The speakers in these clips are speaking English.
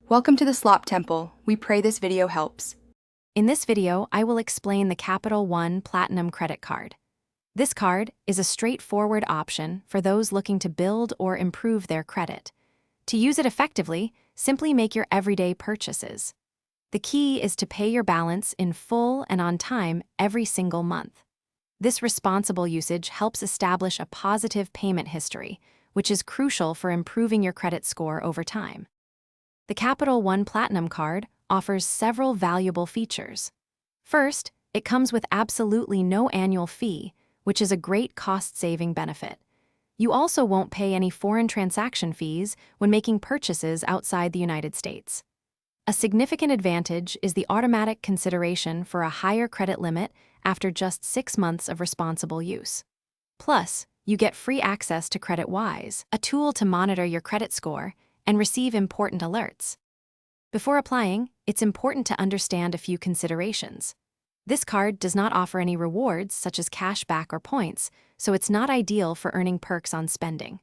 Welcome to the Slop Temple. We pray this video helps. In this video, I will explain the Capital One Platinum Credit Card. This card is a straightforward option for those looking to build or improve their credit. To use it effectively, simply make your everyday purchases. The key is to pay your balance in full and on time every single month. This responsible usage helps establish a positive payment history, which is crucial for improving your credit score over time. The Capital One Platinum Card offers several valuable features. First, it comes with absolutely no annual fee, which is a great cost-saving benefit. You also won't pay any foreign transaction fees when making purchases outside the United States. A significant advantage is the automatic consideration for a higher credit limit after just 6 months of responsible use. Plus, you get free access to CreditWise, a tool to monitor your credit score and receive important alerts. Before applying, it's important to understand a few considerations. This card does not offer any rewards such as cash back or points, so it's not ideal for earning perks on spending.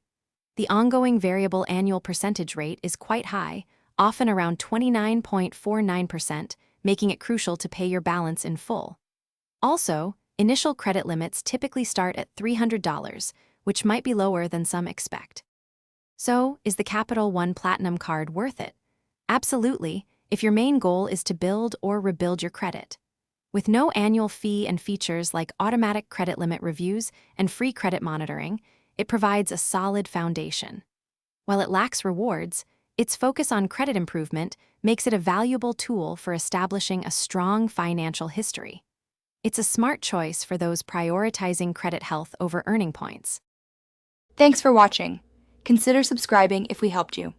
The ongoing variable annual percentage rate is quite high, often around 29.49%, making it crucial to pay your balance in full. Also, initial credit limits typically start at $300, which might be lower than some expect. So, is the Capital One Platinum Card worth it? Absolutely, if your main goal is to build or rebuild your credit. With no annual fee and features like automatic credit limit reviews and free credit monitoring, it provides a solid foundation. While it lacks rewards, its focus on credit improvement makes it a valuable tool for establishing a strong financial history. It's a smart choice for those prioritizing credit health over earning points. Thanks for watching. Consider subscribing if we helped you.